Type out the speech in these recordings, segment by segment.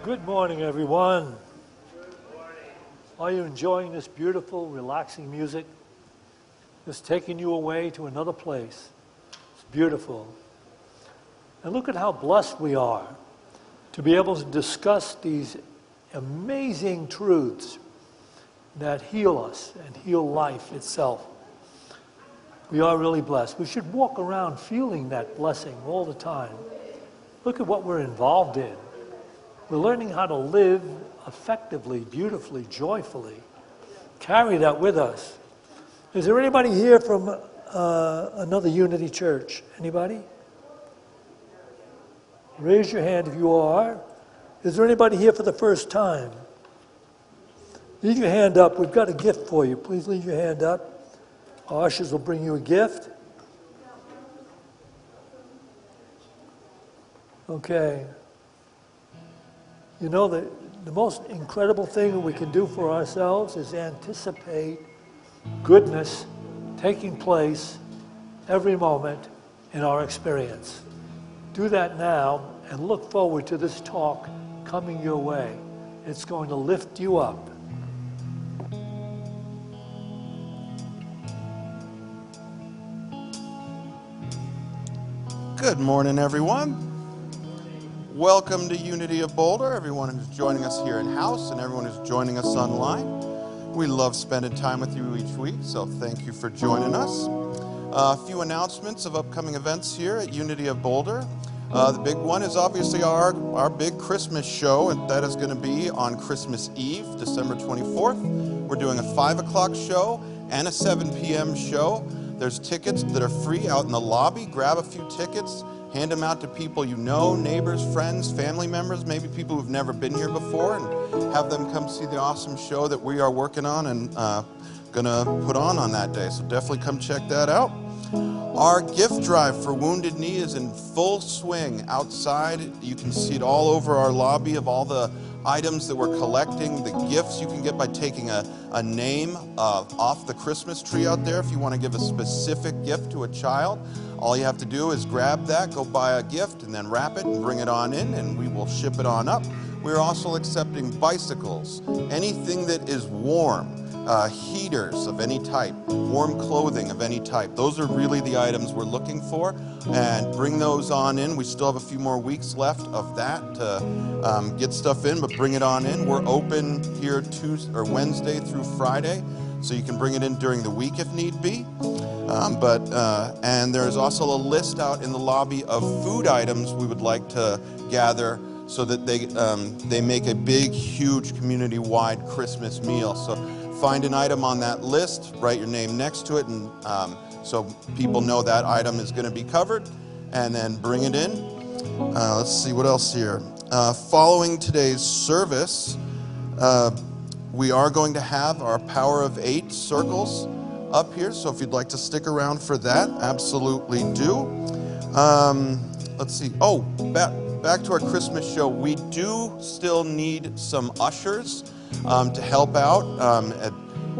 Good morning, everyone. Are you enjoying this beautiful, relaxing music? It's taking you away to another place. It's beautiful. And look at how blessed we are to be able to discuss these amazing truths that heal us and heal life itself. We are really blessed. We should walk around feeling that blessing all the time. Look at what we're involved in. We're learning how to live effectively, beautifully, joyfully. Carry that with us. Is there anybody here from another Unity church? Anybody? Raise your hand if you are. Is there anybody here for the first time? Leave your hand up. We've got a gift for you. Please leave your hand up. Our ushers will bring you a gift. Okay. You know, the most incredible thing that we can do for ourselves is anticipate goodness taking place every moment in our experience. Do that now and look forward to this talk coming your way. It's going to lift you up. Good morning, everyone. Welcome to Unity of Boulder, everyone who's joining us here in-house and everyone who's joining us online. We love spending time with you each week, so thank you for joining us. A few announcements of upcoming events here at Unity of Boulder. The big one is obviously our big Christmas show, and that is going to be on Christmas Eve, December 24th. We're doing a 5 o'clock show and a 7 p.m. show. There's tickets that are free out in the lobby. Grab a few tickets. Hand them out to people you know, neighbors, friends, family members, maybe people who've never been here before, and have them come see the awesome show that we are working on and going to put on that day. So definitely come check that out. Our gift drive for Wounded Knee is in full swing outside. You can see it all over our lobby of all the items that we're collecting, the gifts you can get by taking a name off the Christmas tree out there. If you want to give a specific gift to a child, all you have to do is grab that, go buy a gift, and then wrap it and bring it on in, and we will ship it on up. We're also accepting bicycles, anything that is warm, heaters of any type, warm clothing of any type. Those are really the items we're looking for, and bring those on in. We still have a few more weeks left of that to get stuff in, but bring it on in. We're open here Wednesday through Friday, so you can bring it in during the week if need be. And there's also a list out in the lobby of food items we would like to gather so that they make a big, huge community-wide Christmas meal. So find an item on that list, write your name next to it, and so people know that item is going to be covered, and then bring it in. Let's see what else here. Following today's service, we are going to have our Power of 8 circles up here, so if you'd like to stick around for that, absolutely do. Let's see. Oh, back to our Christmas show. We do still need some ushers to help out,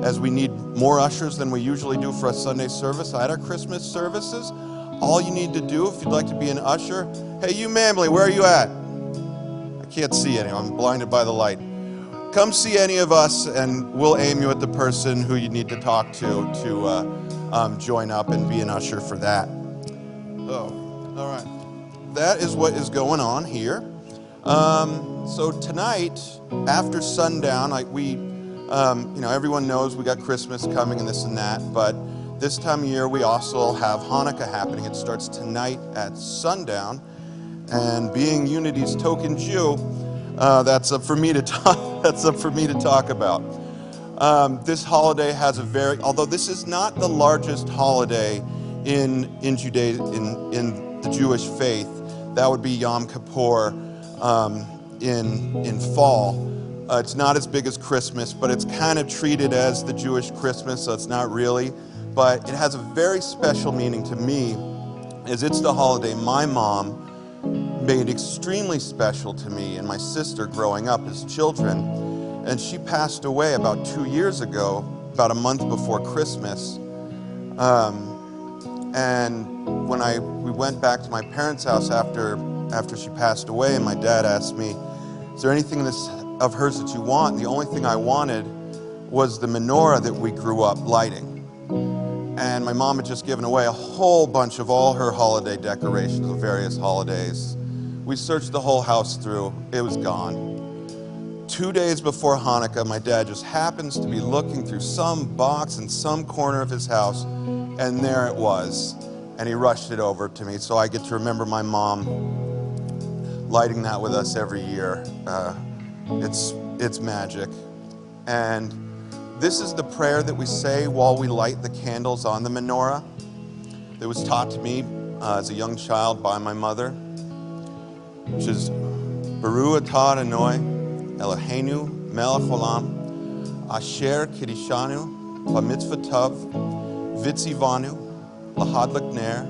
as we need more ushers than we usually do for a Sunday service at our Christmas services. All you need to do, if you'd like to be an usher, hey, you Mamley, where are you at? I can't see any. I'm blinded by the light. Come see any of us, and we'll aim you at the person who you need to talk to join up and be an usher for that. Oh, all right. That is what is going on here. So tonight, after sundown, everyone knows we got Christmas coming and this and that, but this time of year we also have Hanukkah happening. It starts tonight at sundown, and being Unity's token Jew, that's up for me to talk about. This holiday has although this is not the largest holiday in Judaism, in the Jewish faith, that would be Yom Kippur in fall. It's not as big as Christmas, but it's kind of treated as the Jewish Christmas, so it's not really. But it has a very special meaning to me, as it's the holiday my mom made extremely special to me and my sister growing up as children. And she passed away about 2 years ago, about a month before Christmas. And when we went back to my parents' house after she passed away, and my dad asked me, is there anything of hers that you want? And the only thing I wanted was the menorah that we grew up lighting. And my mom had just given away a whole bunch of all her holiday decorations of various holidays. We searched the whole house through. It was gone. 2 days before Hanukkah, my dad just happens to be looking through some box in some corner of his house, and there it was. And he rushed it over to me, so I get to remember my mom lighting that with us every year. It's magic. And this is the prayer that we say while we light the candles on the menorah. That was taught to me as a young child by my mother, which is Baruch atah Adonai Eloheinu melech olam asher kiddushanu b'mitzvotav v'tzivanu lahadlik ner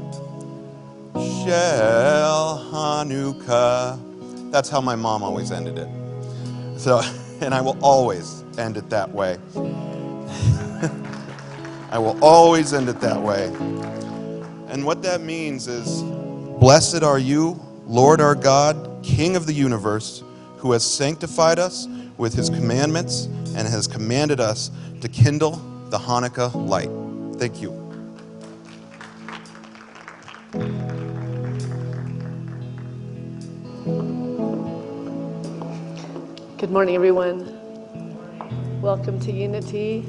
shel Hanukkah. That's how my mom always ended it. So, and I will always end it that way. I will always end it that way. And what that means is, blessed are you, Lord our God, King of the universe, who has sanctified us with his commandments and has commanded us to kindle the Hanukkah light. Thank you. Good morning, everyone. Welcome to Unity.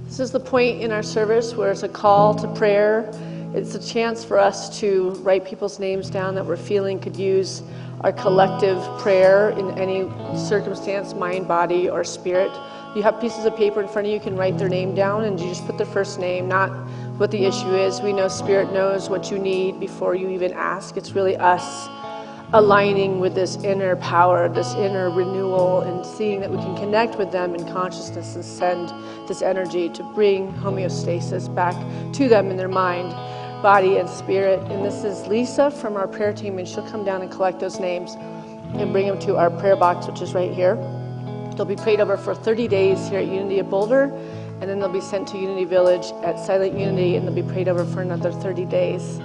This is the point in our service where it's a call to prayer. It's a chance for us to write people's names down that we're feeling could use our collective prayer in any circumstance, mind, body, or spirit. You have pieces of paper in front of you, you can write their name down, and you just put their first name, not what the issue is. We know Spirit knows what you need before you even ask. It's really us aligning with this inner power, this inner renewal, and seeing that we can connect with them in consciousness and send this energy to bring homeostasis back to them in their mind. body, and spirit. And this is Lisa from our prayer team, and she'll come down and collect those names and bring them to our prayer box, which is right here. They'll be prayed over for 30 days here at Unity of Boulder, and then they'll be sent to Unity Village at Silent Unity, and they'll be prayed over for another 30 days.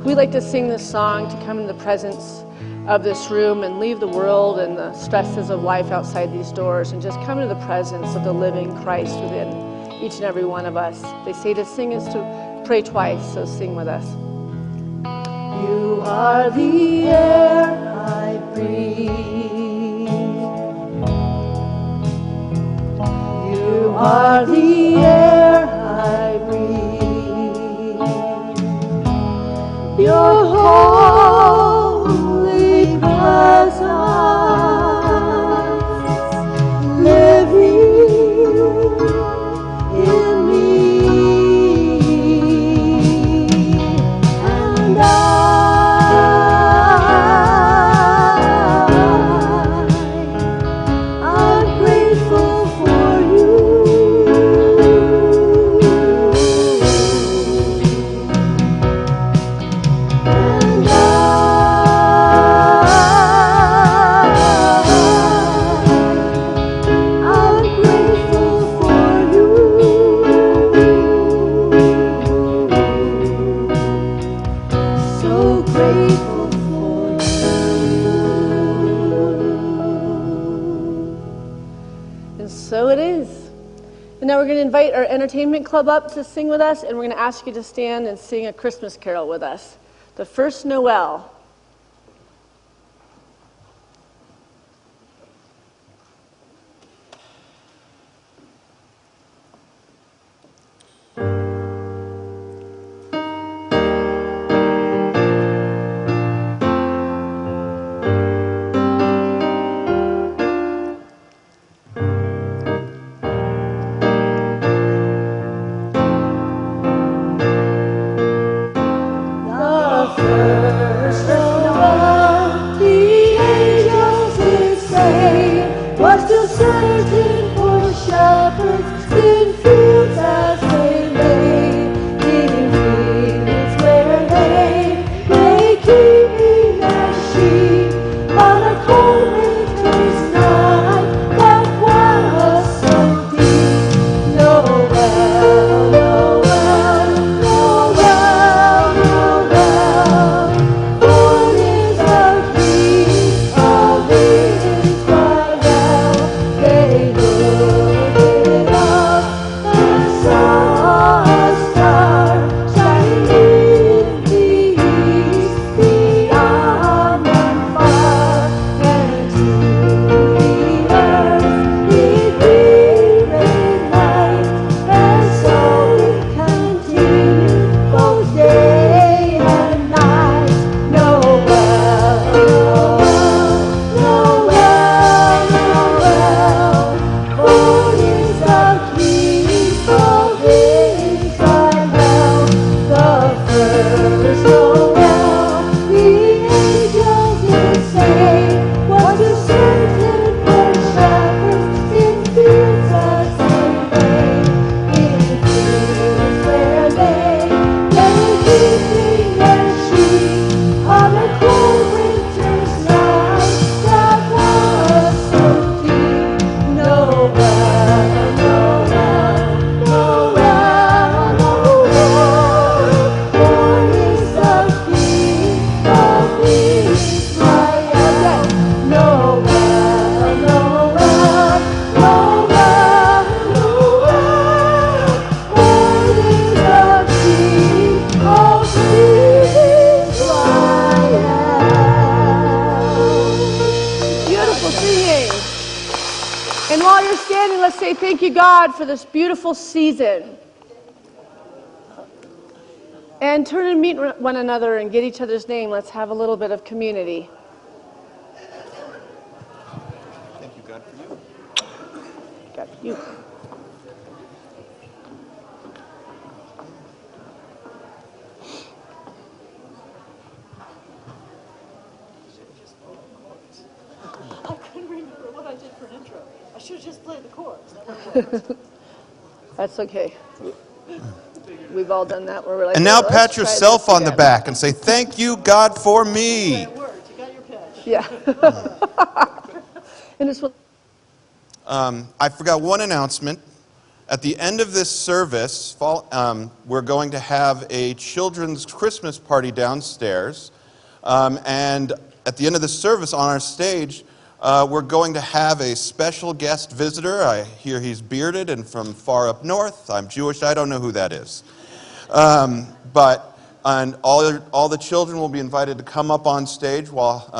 We like to sing this song to come in the presence of this room and leave the world and the stresses of life outside these doors and just come into the presence of the living Christ within each and every one of us. They say to sing is to pray twice, so sing with us. You are the air I breathe. You are the air I breathe. Your holy presence living in me, and I'm grateful for you. And I'm grateful for you. So grateful for you. And so it is. And now we're going to invite our entertainment club up to sing with us, and we're going to ask you to stand and sing a Christmas carol with us. The First Noel. The first Noel, the angels did say, was to certain for shepherds in fields as they lay, leading fields where they lay keeping their sheep on a cold winter's night that was so deep. Noel, Noel, Noel, Noel, born is our King of Israel. They looked up and saw a star shining in the east, beyond and far, and to the earth it gleamed light, and so it continued both day and night. Noel, Noel, Noel, born is the King of Israel. The first Noel, the angels did say, was to certain for shepherds in fields as they lay, in fields where they lay keeping their sheep on a cold winter's night that was so deep. Noel, Noel, Noel, Noel, born is the King of Israel. Noel, Noel, Noel, Noel, born is the King of Israel. Beautiful singing. And while you're standing, let's say thank you, God, for this beautiful season. And turn and meet one another and get each other's name. Let's have a little bit of community. Thank you, God, for you. Got you. I couldn't remember what I did for an intro. I should have just played the chords. That's okay. Figured we've all done that where we're like, And now "Oh, let's pat try yourself this on the again." back and say, thank you, God, for me. It worked. You got your pitch. Yeah. And it's what I forgot one announcement. At the end of this service, we're going to have a children's Christmas party downstairs. And at the end of the service on our stage, we're going to have a special guest visitor. I hear he's bearded and from far up north. I'm Jewish. I don't know who that is. And all the children will be invited to come up on stage while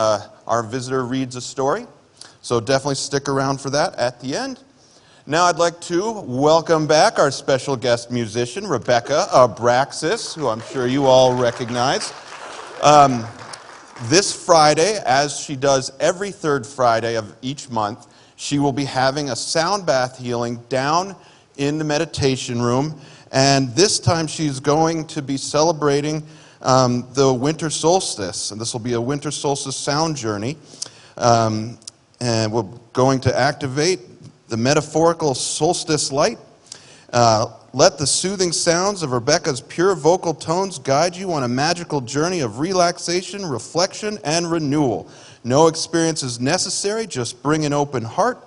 our visitor reads a story. So definitely stick around for that at the end. Now I'd like to welcome back our special guest musician, Rebecca Abraxas, who I'm sure you all recognize. This Friday, as she does every third Friday of each month, she will be having a sound bath healing down in the meditation room. And this time she's going to be celebrating the winter solstice. And this will be a winter solstice sound journey. And we're going to activate the metaphorical solstice light. Let the soothing sounds of Rebecca's pure vocal tones guide you on a magical journey of relaxation, reflection, and renewal. No experience is necessary, just bring an open heart.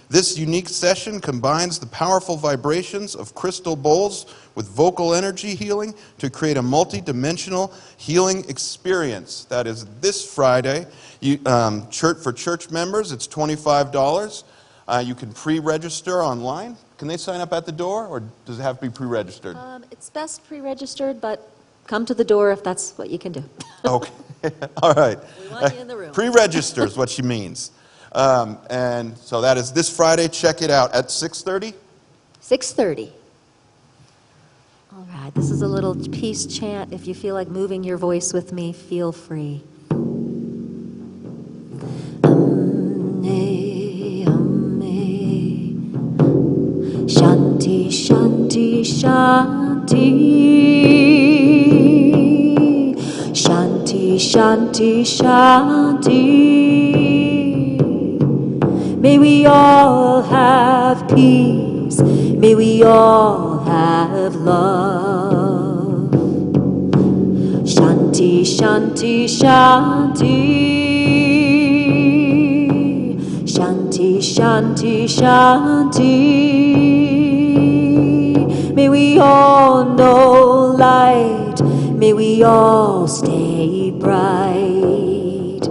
This unique session combines the powerful vibrations of crystal bowls with vocal energy healing to create a multi-dimensional healing experience. That is this Friday. For church members, it's $25. You can pre-register online. Can they sign up at the door, or does it have to be pre-registered? It's best pre-registered, but come to the door if that's what you can do. Okay, all right. We want you in the room. Pre-register is what she means. And so that is this Friday. Check it out at 6:30. 6:30. All right, this is a little peace chant. If you feel like moving your voice with me, feel free. Shanti, Shanti, Shanti. Shanti, Shanti, Shanti. May we all have peace. May we all have love. Shanti, Shanti, Shanti. Shanti, Shanti, Shanti. May we all know light. May we all stay bright.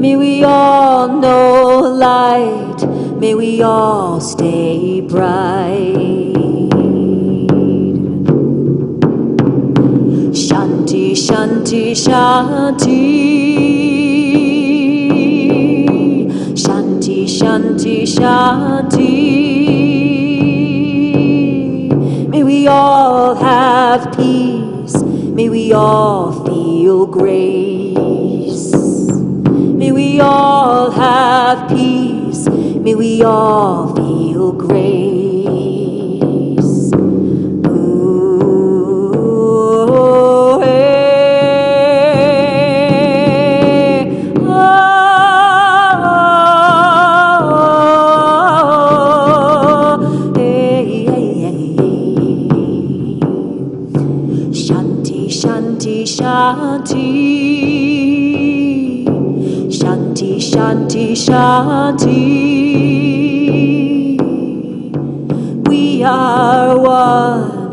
May we all know light. May we all stay bright. Shanti, Shanti, Shanti. Shanti, Shanti, Shanti. May we all have peace. May we all feel grace. May we all have peace. May we all feel grace. Ooh, hey, oh, hey, hey, hey. Shanti, Shanti, Shanti. Shanti, Shanti, Shanti. We are one.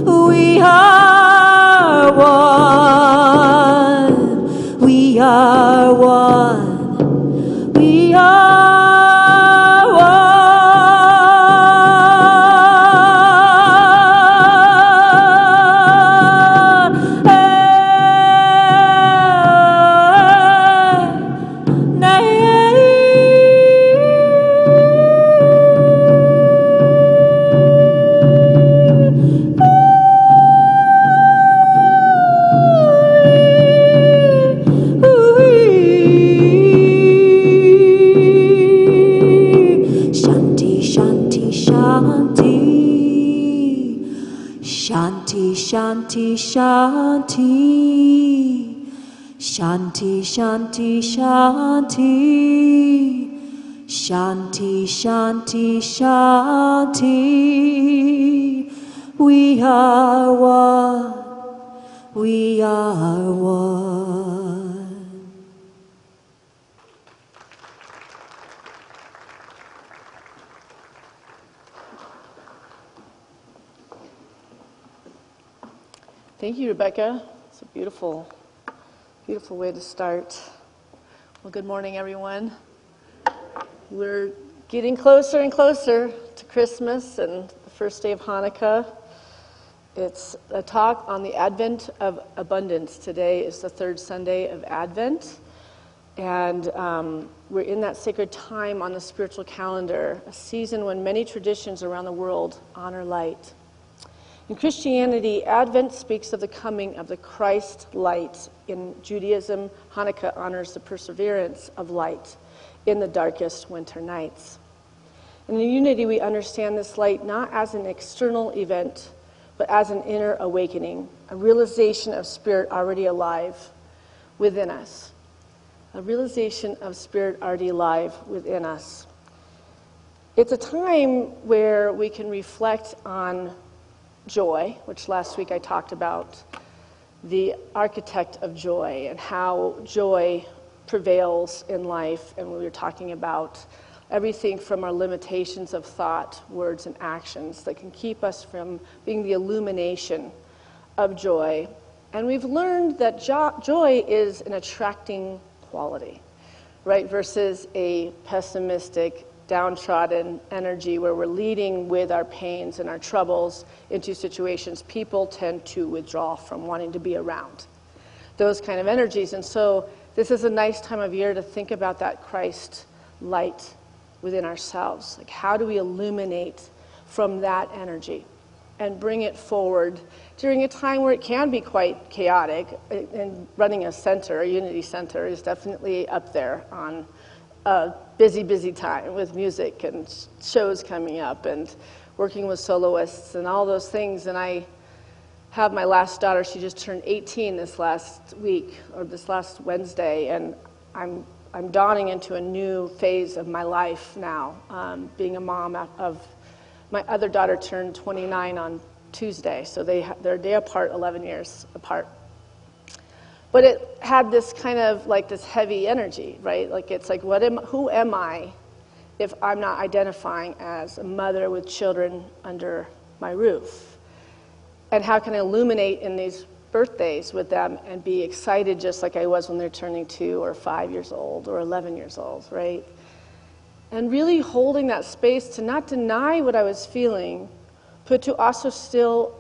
We are one. We are one. We are one. Shanti, Shanti, Shanti. Shanti, Shanti, Shanti. Shanti, Shanti, Shanti. Shanti, Shanti, Shanti. We are one. We are one. Thank you, Rebecca. It's a beautiful, beautiful way to start. Well, good morning, everyone. We're getting closer and closer to Christmas and the first day of Hanukkah. It's a talk on the Advent of Abundance. Today is the third Sunday of Advent, and we're in that sacred time on the spiritual calendar, a season when many traditions around the world honor light. In Christianity, Advent speaks of the coming of the Christ light. In Judaism, Hanukkah honors the perseverance of light in the darkest winter nights. In Unity, we understand this light not as an external event, but as an inner awakening, a realization of spirit already alive within us. A realization of spirit already alive within us. It's a time where we can reflect on joy, which last week I talked about, the architect of joy and how joy prevails in life. And we were talking about everything from our limitations of thought, words, and actions that can keep us from being the illumination of joy. And we've learned that joy is an attracting quality, right? Versus a pessimistic, downtrodden energy where we're leading with our pains and our troubles into situations people tend to withdraw from wanting to be around. Those kind of energies. And so this is a nice time of year to think about that Christ light within ourselves. Like, how do we illuminate from that energy and bring it forward during a time where it can be quite chaotic? And running a center, a Unity Center, is definitely up there on a busy, busy time with music and shows coming up and working with soloists and all those things. And I have my last daughter, she just turned 18 this last week, or this last Wednesday, and I'm dawning into a new phase of my life now, being a mom of, my other daughter turned 29 on Tuesday, so they're a day apart, 11 years apart. But it had this kind of like this heavy energy, right? Like it's like, who am I if I'm not identifying as a mother with children under my roof? And how can I illuminate in these birthdays with them and be excited just like I was when they're turning 2 or 5 years old or 11 years old, right? And really holding that space to not deny what I was feeling, but to also still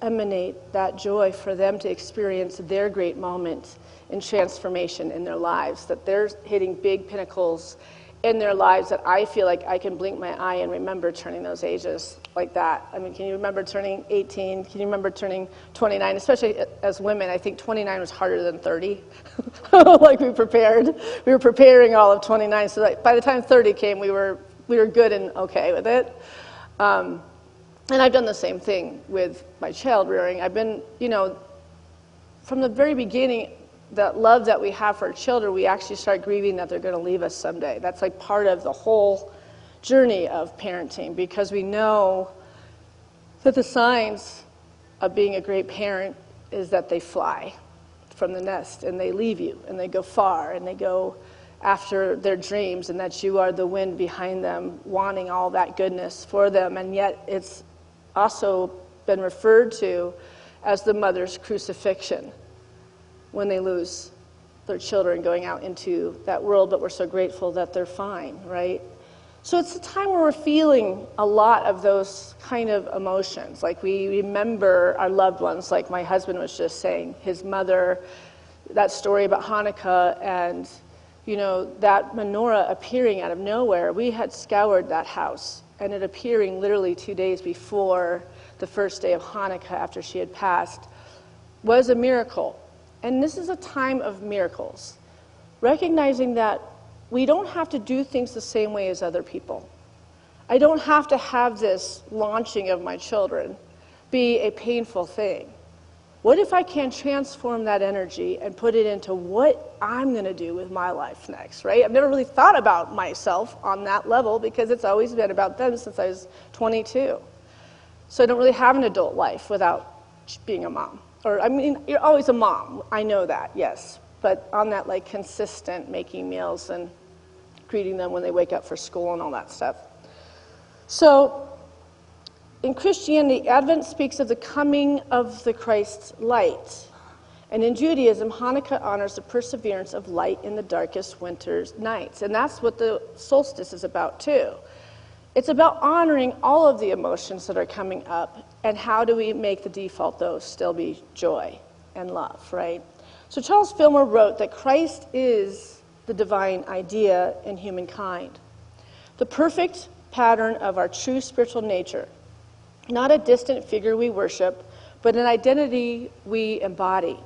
emanate that joy for them to experience their great moment in transformation in their lives, that they're hitting big pinnacles in their lives that I feel like I can blink my eye and remember turning those ages like that. I mean, can you remember turning 18? Can you remember turning 29? Especially as women, I think 29 was harder than 30. Like we were preparing all of 29, so that by the time 30 came, we were good and okay with it. And I've done the same thing with my child rearing. I've been, from the very beginning, that love that we have for our children, we actually start grieving that they're going to leave us someday. That's like part of the whole journey of parenting, because we know that the signs of being a great parent is that they fly from the nest and they leave you and they go far and they go after their dreams, and that you are the wind behind them wanting all that goodness for them. And yet it's also been referred to as the mother's crucifixion when they lose their children going out into that world, but we're so grateful that they're fine, right? So it's a time where we're feeling a lot of those kind of emotions. Like we remember our loved ones, like my husband was just saying, his mother, that story about Hanukkah, and that menorah appearing out of nowhere. We had scoured that house, and it appearing literally 2 days before the first day of Hanukkah after she had passed was a miracle. And this is a time of miracles, recognizing that we don't have to do things the same way as other people. I don't have to have this launching of my children be a painful thing. What if I can transform that energy and put it into what I'm going to do with my life next, right? I've never really thought about myself on that level because it's always been about them since I was 22. So I don't really have an adult life without being a mom. Or, I mean, you're always a mom. I know that, yes. But on that, like, consistent making meals and greeting them when they wake up for school and all that stuff. So in Christianity, Advent speaks of the coming of the Christ's light. And in Judaism, Hanukkah honors the perseverance of light in the darkest winter's nights. And that's what the solstice is about, too. It's about honoring all of the emotions that are coming up, and how do we make the default, though, still be joy and love, right? So Charles Fillmore wrote that Christ is the divine idea in humankind, the perfect pattern of our true spiritual nature, not a distant figure we worship, but an identity we embody.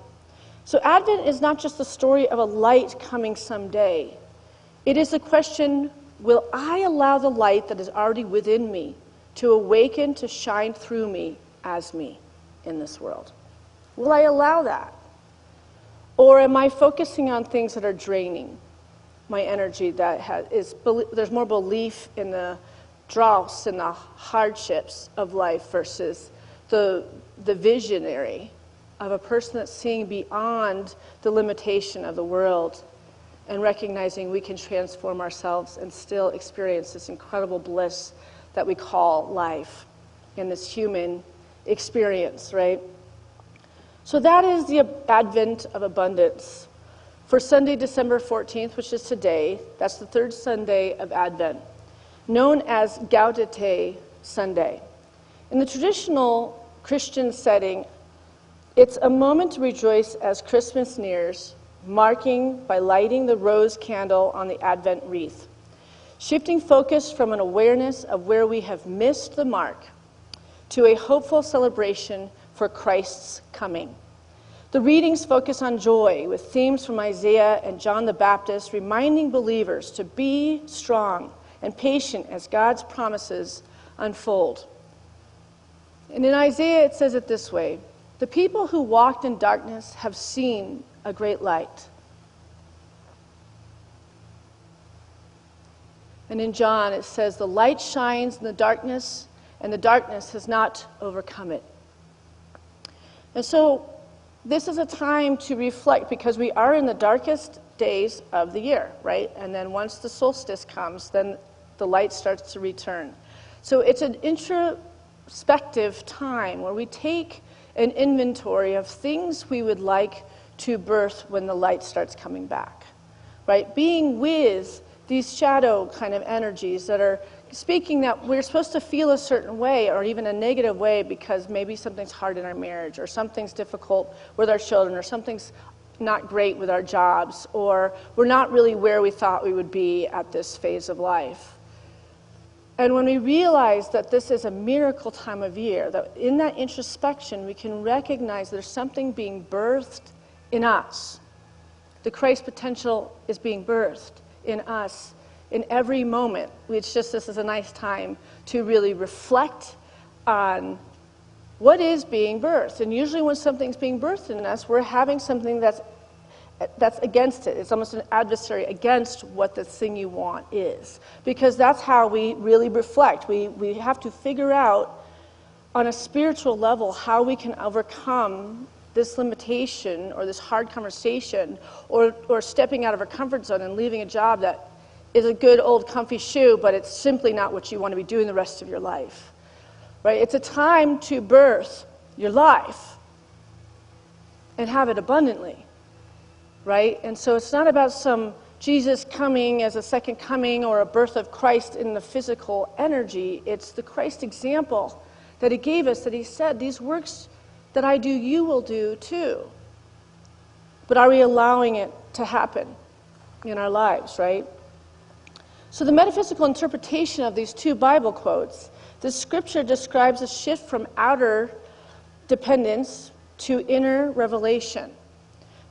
So Advent is not just the story of a light coming someday. It is the question, will I allow the light that is already within me to awaken, to shine through me as me in this world? Will I allow that? Or am I focusing on things that are draining my energy, there's more belief in the dross and the hardships of life versus the visionary of a person that's seeing beyond the limitation of the world and recognizing we can transform ourselves and still experience this incredible bliss that we call life in this human experience, right? So that is the Advent of abundance. For Sunday, December 14th, which is today, that's the third Sunday of Advent, known as Gaudete Sunday. In the traditional Christian setting, it's a moment to rejoice as Christmas nears, marking by lighting the rose candle on the Advent wreath, shifting focus from an awareness of where we have missed the mark to a hopeful celebration for Christ's coming. The readings focus on joy with themes from Isaiah and John the Baptist, reminding believers to be strong and patient as God's promises unfold. And in Isaiah it says it this way, the people who walked in darkness have seen a great light. And in John it says, the light shines in the darkness, and the darkness has not overcome it. And so this is a time to reflect, because we are in the darkest days of the year, right? And then once the solstice comes, then the light starts to return. So it's an introspective time where we take an inventory of things we would like to birth when the light starts coming back, right? Being with these shadow kind of energies that are speaking that we're supposed to feel a certain way, or even a negative way, because maybe something's hard in our marriage, or something's difficult with our children, or something's not great with our jobs, or we're not really where we thought we would be at this phase of life. And when we realize that this is a miracle time of year, that in that introspection we can recognize there's something being birthed in us. The Christ potential is being birthed in us in every moment. It's just, this is a nice time to really reflect on what is being birthed. And usually when something's being birthed in us, we're having something that's against it. It's almost an adversary against what the thing you want is. Because that's how we really reflect. We have to figure out on a spiritual level how we can overcome this limitation or this hard conversation, or stepping out of our comfort zone and leaving a job that is a good old comfy shoe, but it's simply not what you want to be doing the rest of your life. Right? It's a time to birth your life and have it abundantly. Right? And so it's not about some Jesus coming as a second coming or a birth of Christ in the physical energy. It's the Christ example that he gave us, that he said, these works that I do, you will do too. But are we allowing it to happen in our lives, right? So the metaphysical interpretation of these two Bible quotes, the scripture describes a shift from outer dependence to inner revelation.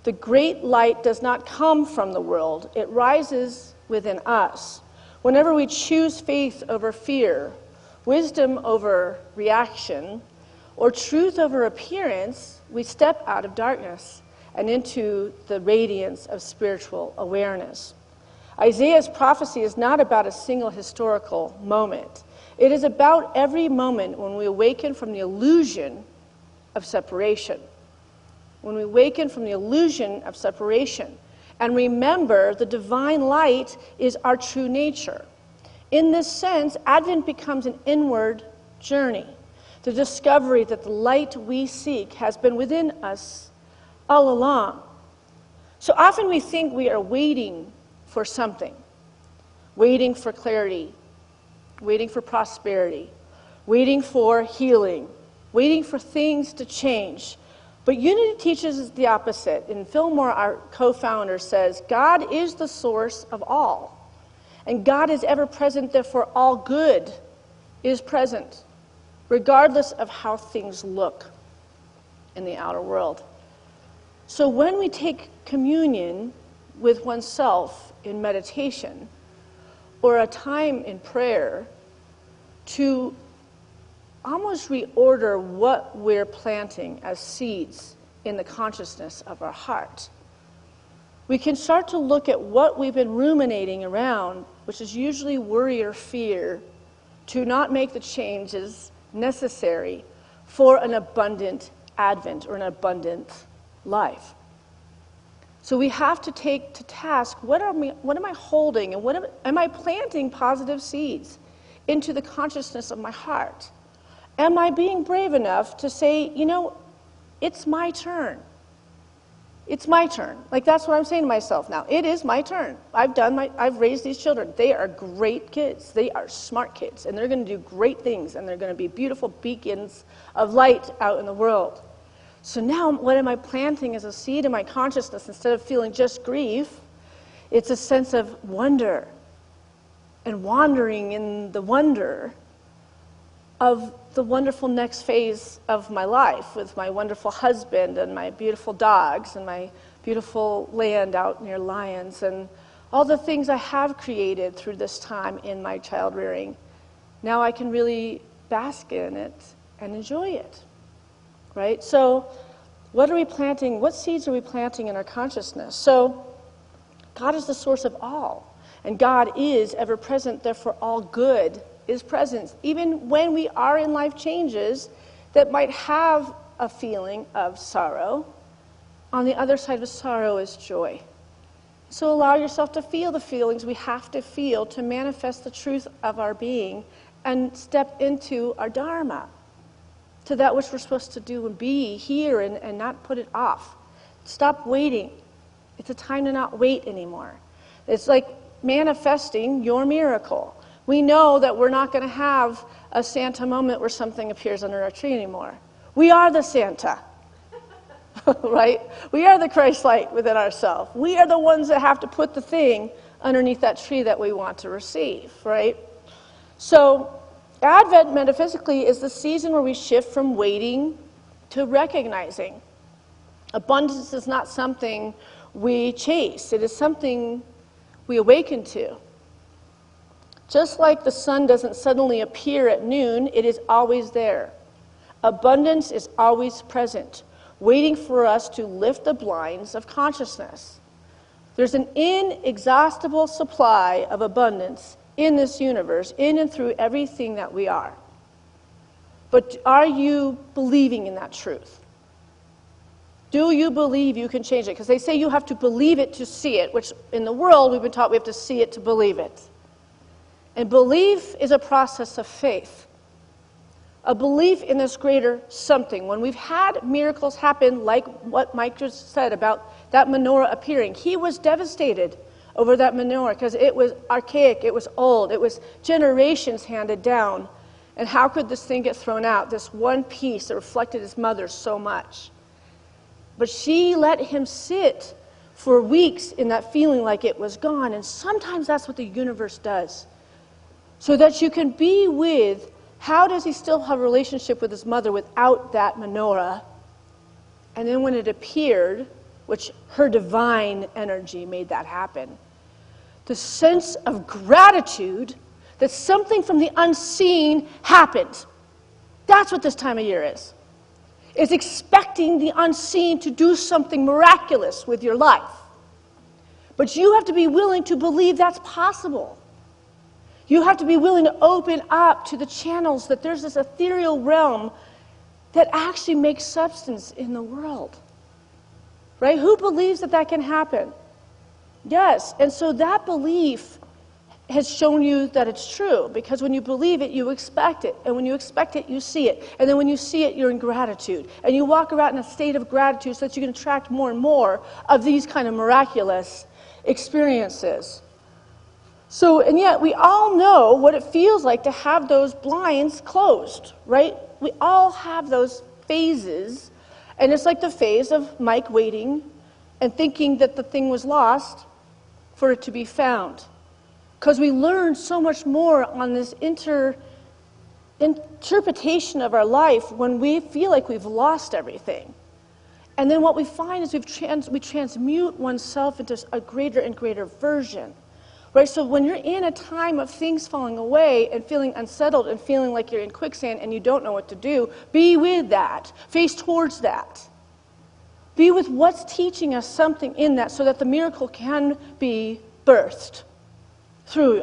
The great light does not come from the world. It rises within us. Whenever we choose faith over fear, wisdom over reaction, or truth over appearance, we step out of darkness and into the radiance of spiritual awareness. Isaiah's prophecy is not about a single historical moment. It is about every moment when we awaken from the illusion of separation. When we awaken from the illusion of separation and remember the divine light is our true nature. In this sense, Advent becomes an inward journey, the discovery that the light we seek has been within us all along. So often we think we are waiting for something, waiting for clarity, waiting for prosperity, waiting for healing, waiting for things to change. But Unity teaches us the opposite. And Fillmore, our co-founder, says, God is the source of all. And God is ever present, therefore all good is present, regardless of how things look in the outer world. So when we take communion with oneself in meditation, or a time in prayer, to almost reorder what we're planting as seeds in the consciousness of our heart, we can start to look at what we've been ruminating around, which is usually worry or fear, to not make the changes necessary for an abundant Advent or an abundant life. So we have to take to task, what am I holding, and am I planting positive seeds into the consciousness of my heart? Am I being brave enough to say, it's my turn. It's my turn. Like, that's what I'm saying to myself now. It is my turn. I've raised these children. They are great kids. They are smart kids, and they're going to do great things, and they're going to be beautiful beacons of light out in the world. So now, what am I planting as a seed in my consciousness? Instead of feeling just grief, it's a sense of wonder and wandering in the wonder of the wonderful next phase of my life with my wonderful husband and my beautiful dogs and my beautiful land out near Lyons and all the things I have created through this time in my child rearing. Now I can really bask in it and enjoy it. Right? So what are we planting? What seeds are we planting in our consciousness? So God is the source of all. And God is ever present, therefore all good is present. Even when we are in life changes that might have a feeling of sorrow, on the other side of sorrow is joy. So allow yourself to feel the feelings we have to feel to manifest the truth of our being and step into our Dharma, to that which we're supposed to do and be here and not put it off. Stop waiting. It's a time to not wait anymore. It's like manifesting your miracle. We know that we're not going to have a Santa moment where something appears under our tree anymore. We are the Santa, right? We are the Christ light within ourselves. We are the ones that have to put the thing underneath that tree that we want to receive, right? So Advent, metaphysically, is the season where we shift from waiting to recognizing. Abundance is not something we chase. It is something we awaken to. Just like the sun doesn't suddenly appear at noon, it is always there. Abundance is always present, waiting for us to lift the blinds of consciousness. There's an inexhaustible supply of abundance in this universe, in and through everything that we are. But are you believing in that truth? Do you believe you can change it? Because they say you have to believe it to see it, which in the world we've been taught we have to see it to believe it. And belief is a process of faith. A belief in this greater something. When we've had miracles happen, like what Mike just said about that menorah appearing, he was devastated over that menorah because it was archaic, it was old, it was generations handed down. And how could this thing get thrown out? This one piece that reflected his mother so much. But she let him sit for weeks in that feeling like it was gone. And sometimes that's what the universe does. So that you can be with, how does he still have a relationship with his mother without that menorah? And then when it appeared, which her divine energy made that happen, the sense of gratitude that something from the unseen happened. That's what this time of year is. It's expecting the unseen to do something miraculous with your life. But you have to be willing to believe that's possible. You have to be willing to open up to the channels that there's this ethereal realm that actually makes substance in the world. Right? Who believes that that can happen? Yes. And so that belief has shown you that it's true, because when you believe it, you expect it. And when you expect it, you see it. And then when you see it, you're in gratitude. And you walk around in a state of gratitude so that you can attract more and more of these kind of miraculous experiences. So, and yet we all know what it feels like to have those blinds closed, right? We all have those phases. And it's like the phase of Mike waiting and thinking that the thing was lost for it to be found. Because we learn so much more on this interpretation of our life when we feel like we've lost everything. And then what we find is we transmute oneself into a greater and greater version. Right? So when you're in a time of things falling away and feeling unsettled and feeling like you're in quicksand and you don't know what to do, be with that. Face towards that. Be with what's teaching us something in that so that the miracle can be birthed through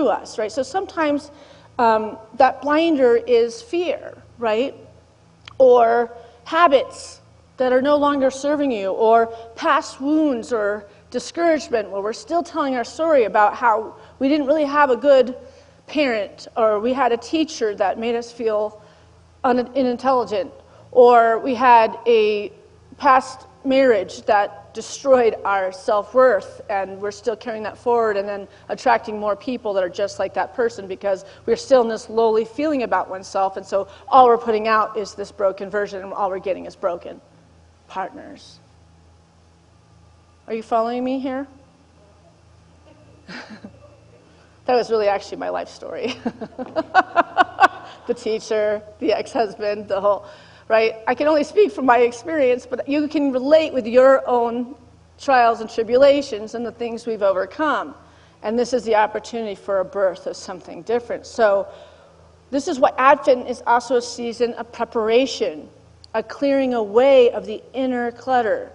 us, right? So sometimes that blinder is fear, right? Or habits that are no longer serving you, or past wounds, or discouragement, where we're still telling our story about how we didn't really have a good parent, or we had a teacher that made us feel unintelligent, or we had a past marriage that destroyed our self-worth, and we're still carrying that forward and then attracting more people that are just like that person because we're still in this lowly feeling about oneself, and so all we're putting out is this broken version, and all we're getting is broken partners. Are you following me here? That was really actually my life story. The teacher, the ex-husband, the whole, right? I can only speak from my experience, but you can relate with your own trials and tribulations and the things we've overcome. And this is the opportunity for a birth of something different. So this is why Advent is also a season of preparation, a clearing away of the inner clutter.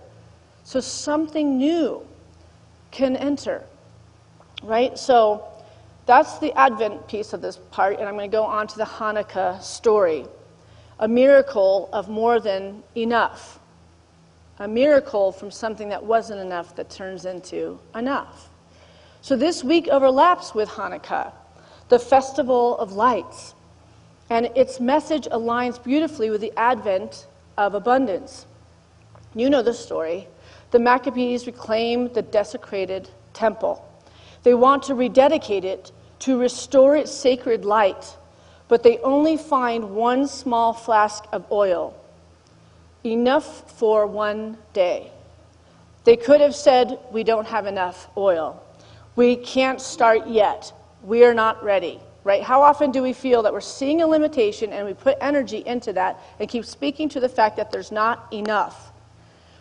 So something new can enter, right? So that's the Advent piece of this part, and I'm going to go on to the Hanukkah story. A miracle of more than enough. A miracle from something that wasn't enough that turns into enough. So this week overlaps with Hanukkah, the festival of lights. And its message aligns beautifully with the advent of abundance. You know the story. The Maccabees reclaim the desecrated temple. They want to rededicate it to restore its sacred light, but they only find one small flask of oil, enough for one day. They could have said, we don't have enough oil. We can't start yet. We are not ready. Right? How often do we feel that we're seeing a limitation and we put energy into that and keep speaking to the fact that there's not enough?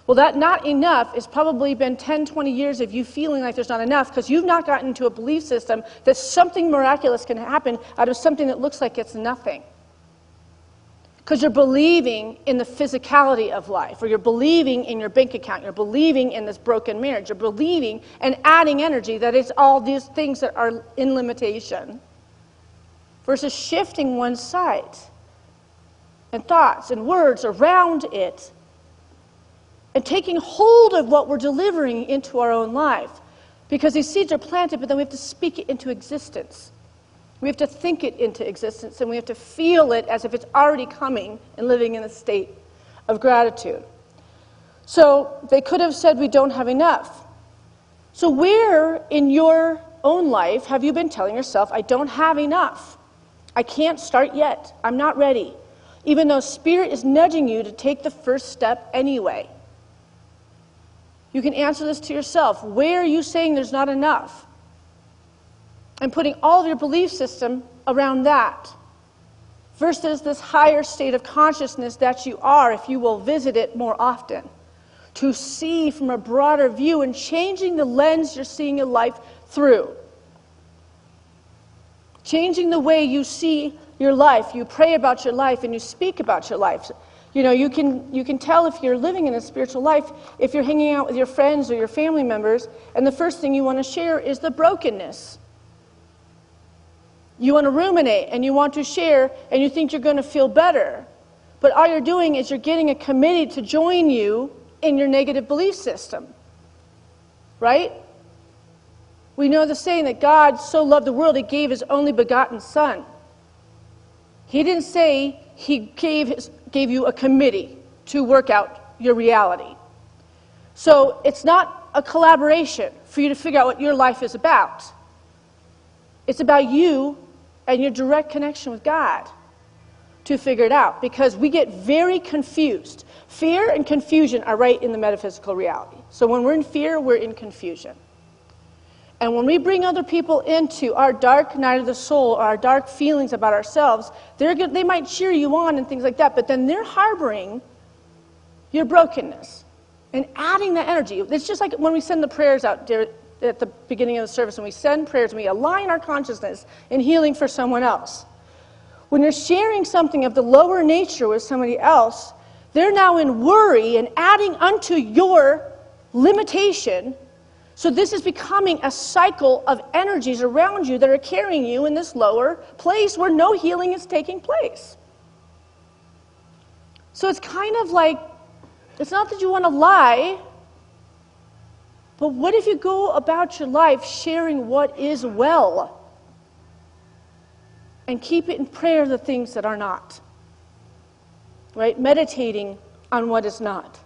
Well, that not enough has probably been 10, 20 years of you feeling like there's not enough because you've not gotten into a belief system that something miraculous can happen out of something that looks like it's nothing. Because you're believing in the physicality of life, or you're believing in your bank account, you're believing in this broken marriage, you're believing and adding energy that it's all these things that are in limitation. Versus shifting one's sight and thoughts and words around it and taking hold of what we're delivering into our own life. Because these seeds are planted, but then we have to speak it into existence. We have to think it into existence, and we have to feel it as if it's already coming and living in a state of gratitude. So they could have said, we don't have enough. So where in your own life have you been telling yourself, I don't have enough? I can't start yet. I'm not ready. Even though Spirit is nudging you to take the first step anyway. You can answer this to yourself. Where are you saying there's not enough? And putting all of your belief system around that. Versus this higher state of consciousness that you are if you will visit it more often. To see from a broader view and changing the lens you're seeing your life through. Changing the way you see your life. You pray about your life and you speak about your life. You know, you can tell if you're living in a spiritual life if you're hanging out with your friends or your family members and the first thing you want to share is the brokenness. You want to ruminate and you want to share and you think you're going to feel better. But all you're doing is you're getting a committee to join you in your negative belief system. Right? We know the saying that God so loved the world, he gave his only begotten Son. He didn't say he gave you a committee to work out your reality. So it's not a collaboration for you to figure out what your life is about. It's about you and your direct connection with God to figure it out, because we get very confused. Fear and confusion are right in the metaphysical reality. So when we're in fear, we're in confusion. And when we bring other people into our dark night of the soul, or our dark feelings about ourselves, they might cheer you on and things like that, but then they're harboring your brokenness and adding that energy. It's just like when we send the prayers out at the beginning of the service, and we send prayers and we align our consciousness in healing for someone else. When you're sharing something of the lower nature with somebody else, they're now in worry and adding unto your limitation. So this is becoming a cycle of energies around you that are carrying you in this lower place where no healing is taking place. So it's kind of like, it's not that you want to lie, but what if you go about your life sharing what is well and keep it in prayer the things that are not, right? Meditating on what is not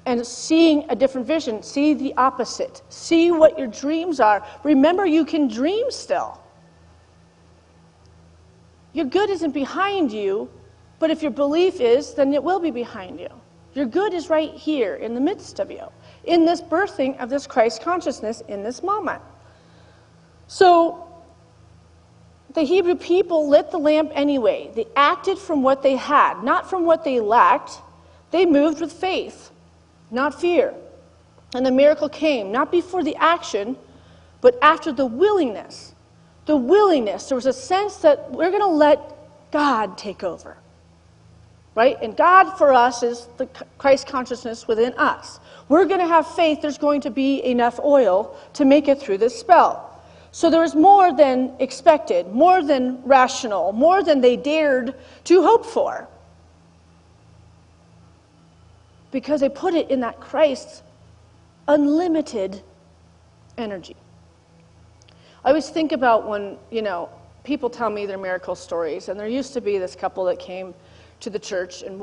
and seeing a different vision. See the opposite. See what your dreams are. Remember, you can dream still. Your good isn't behind you, but if your belief is, then it will be behind you. Your good is right here in the midst of you, in this birthing of this Christ consciousness in this moment. So the Hebrew people lit the lamp anyway. They acted from what they had, not from what they lacked. They moved with faith, not fear. And the miracle came, not before the action, but after the willingness. The willingness. There was a sense that we're going to let God take over. Right? And God for us is the Christ consciousness within us. We're going to have faith there's going to be enough oil to make it through this spell. So there was more than expected, more than rational, more than they dared to hope for. Because they put it in that Christ's unlimited energy. I always think about when, people tell me their miracle stories, and there used to be this couple that came to the church, and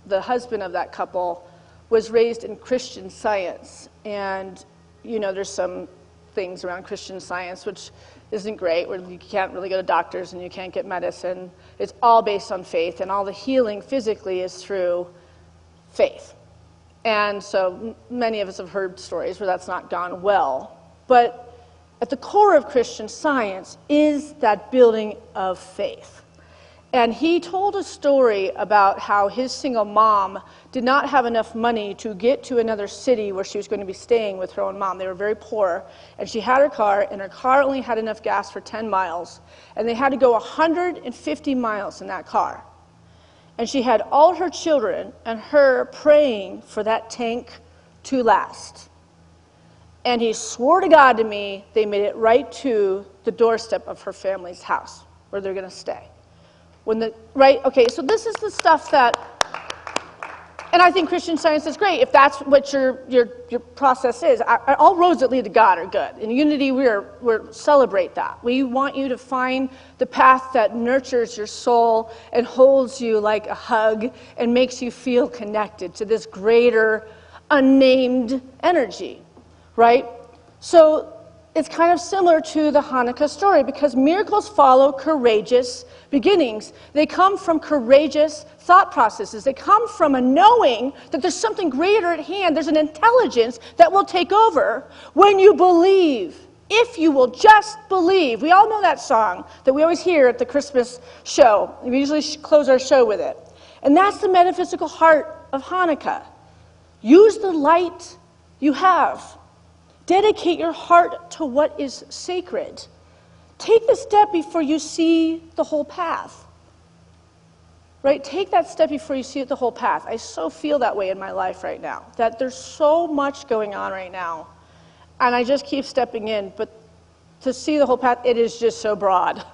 the husband of that couple was raised in Christian Science. And, there's some things around Christian Science which isn't great, where you can't really go to doctors and you can't get medicine. It's all based on faith, and all the healing physically is through faith. And so many of us have heard stories where that's not gone well. But at the core of Christian Science is that building of faith. And he told a story about how his single mom did not have enough money to get to another city where she was going to be staying with her own mom. They were very poor, and she had her car, and her car only had enough gas for 10 miles, and they had to go 150 miles in that car. And she had all her children and her praying for that tank to last. And he swore to God to me they made it right to the doorstep of her family's house where they're going to stay. So this is the stuff that, and I think Christian Science is great if that's what your process is. All roads that lead to God are good. In Unity, we celebrate that. We want you to find the path that nurtures your soul and holds you like a hug and makes you feel connected to this greater, unnamed energy, right? So it's kind of similar to the Hanukkah story, because miracles follow courageous beginnings. They come from courageous thought processes. They come from a knowing that there's something greater at hand. There's an intelligence that will take over when you believe. If you will just believe. We all know that song that we always hear at the Christmas show. We usually close our show with it. And that's the metaphysical heart of Hanukkah. Use the light you have. Dedicate your heart to what is sacred. Take the step before you see the whole path. Right? Take that step before you see the whole path. I so feel that way in my life right now, that there's so much going on right now, and I just keep stepping in, but to see the whole path, it is just so broad.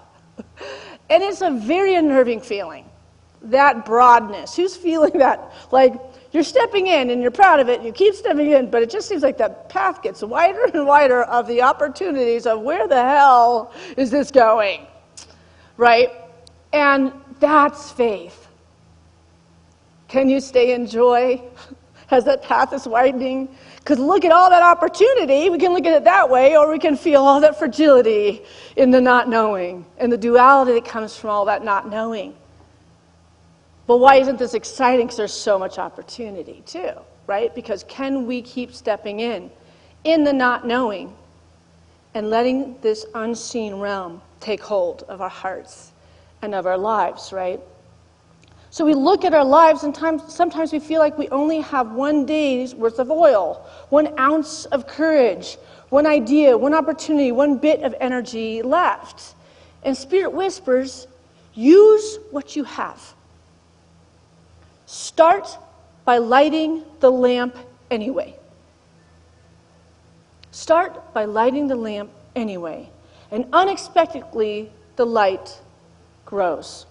And it's a very unnerving feeling, that broadness. Who's feeling that? Like, you're stepping in and you're proud of it and you keep stepping in, but it just seems like that path gets wider and wider of the opportunities of where the hell is this going, right? And that's faith. Can you stay in joy as that path is widening? Because look at all that opportunity. We can look at it that way, or we can feel all that fragility in the not knowing and the duality that comes from all that not knowing. But why isn't this exciting? Because there's so much opportunity too, right? Because can we keep stepping in the not knowing and letting this unseen realm take hold of our hearts and of our lives, right? So we look at our lives and sometimes we feel like we only have one day's worth of oil, 1 ounce of courage, one idea, one opportunity, one bit of energy left. And Spirit whispers, use what you have. Start by lighting the lamp anyway. Start by lighting the lamp anyway. And unexpectedly, the light grows.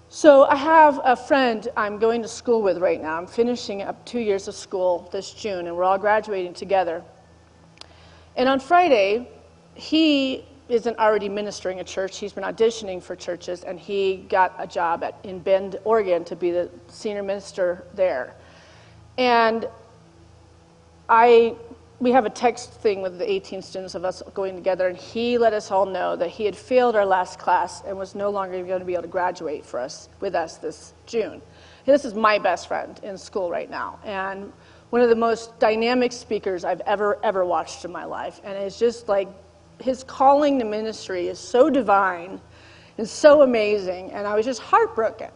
So I have a friend I'm going to school with right now. I'm finishing up 2 years of school this June, and we're all graduating together. And on Friday, he isn't already ministering at church. He's been auditioning for churches, and he got a job in Bend, Oregon, to be the senior minister there. And we have a text thing with the 18 students of us going together, and he let us all know that he had failed our last class and was no longer going to be able to graduate with us this June. This is my best friend in school right now, and one of the most dynamic speakers I've ever watched in my life. And it's just like his calling to ministry is so divine and so amazing. And I was just heartbroken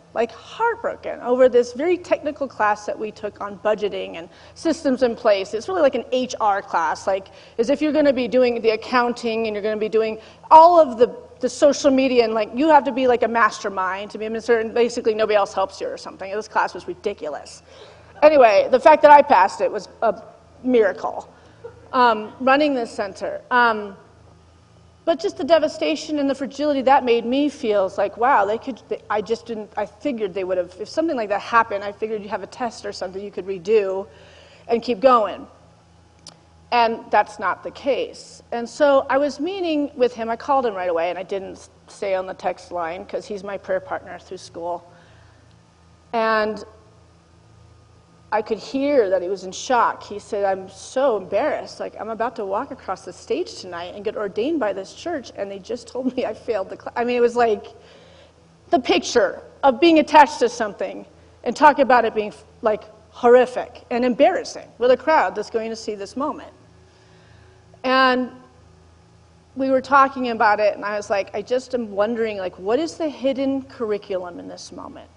over this very technical class that we took on budgeting and systems in place. It's really like an HR class, like as if you're going to be doing the accounting and you're going to be doing all of the social media, and like you have to be like a mastermind to be a minister, and basically nobody else helps you or something. This class was ridiculous. Anyway, the fact that I passed it was a miracle. Running this center. But just the devastation and the fragility that made me feel is like, wow, I figured they would have, if something like that happened, I figured you'd have a test or something you could redo and keep going. And that's not the case. And so I was meeting with him. I called him right away, and I didn't stay on the text line because he's my prayer partner through school. And I could hear that he was in shock. He said, I'm so embarrassed. Like, I'm about to walk across the stage tonight and get ordained by this church, and they just told me I failed the class. I mean, it was like the picture of being attached to something and talk about it being like horrific and embarrassing with a crowd that's going to see this moment. And we were talking about it, and I was like, I just am wondering, like, what is the hidden curriculum in this moment,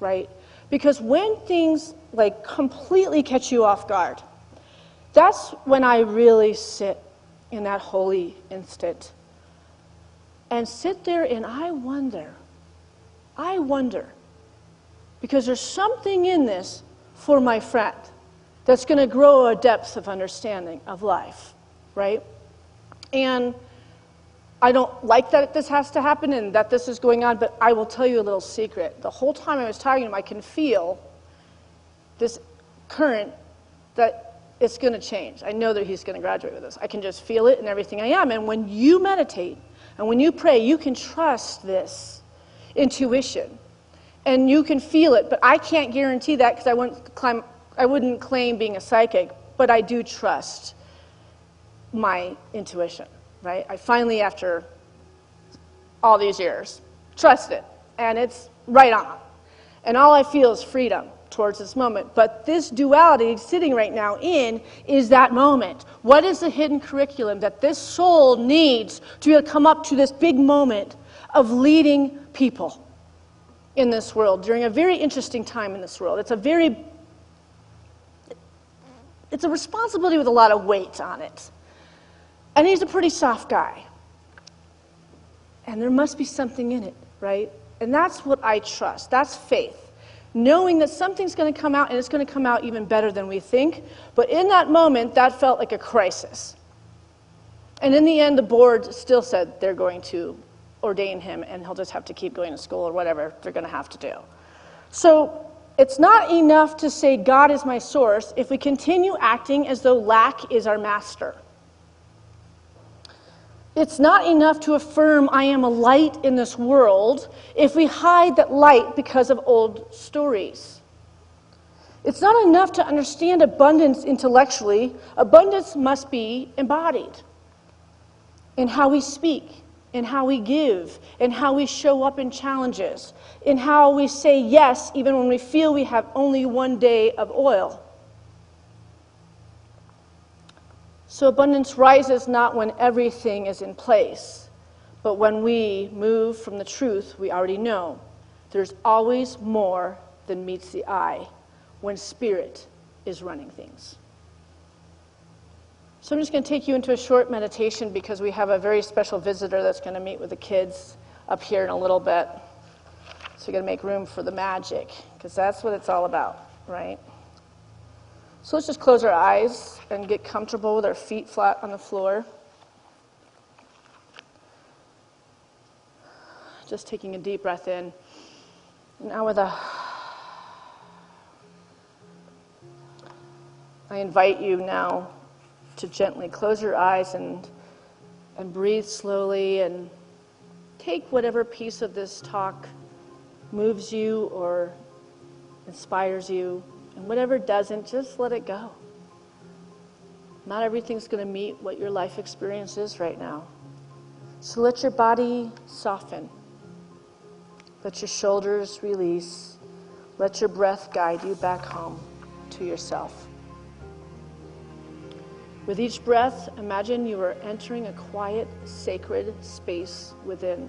right? Because when things like completely catch you off guard, that's when I really sit in that holy instant and sit there and I wonder, because there's something in this for my friend that's going to grow a depth of understanding of life, right? And I don't like that this has to happen and that this is going on, but I will tell you a little secret. The whole time I was talking to him, I can feel this current that it's going to change. I know that he's going to graduate with us. I can just feel it in everything I am. And when you meditate and when you pray, you can trust this intuition. And you can feel it, but I can't guarantee that because I wouldn't claim being a psychic, but I do trust my intuition. Right? I finally, after all these years, trust it, and it's right on. And all I feel is freedom towards this moment. But this duality sitting right now is that moment. What is the hidden curriculum that this soul needs to come up to this big moment of leading people in this world during a very interesting time in this world? It's a responsibility with a lot of weight on it. And he's a pretty soft guy. And there must be something in it, right? And that's what I trust. That's faith. Knowing that something's going to come out, and it's going to come out even better than we think. But in that moment, that felt like a crisis. And in the end, the board still said they're going to ordain him, and he'll just have to keep going to school or whatever they're going to have to do. So it's not enough to say God is my source if we continue acting as though lack is our master. It's not enough to affirm I am a light in this world if we hide that light because of old stories. It's not enough to understand abundance intellectually. Abundance must be embodied in how we speak, in how we give, in how we show up in challenges, in how we say yes even when we feel we have only one day of oil. So abundance rises not when everything is in place, but when we move from the truth we already know. There's always more than meets the eye when spirit is running things. So I'm just going to take you into a short meditation because we have a very special visitor that's going to meet with the kids up here in a little bit. So we're going to make room for the magic because that's what it's all about, right? So let's just close our eyes and get comfortable with our feet flat on the floor. Just taking a deep breath in. Now with a... I invite you now to gently close your eyes and breathe slowly and take whatever piece of this talk moves you or inspires you, and whatever doesn't, just let it go. Not everything's going to meet what your life experience is right now. So let your body soften. Let your shoulders release. Let your breath guide you back home to yourself. With each breath, imagine you are entering a quiet, sacred space within.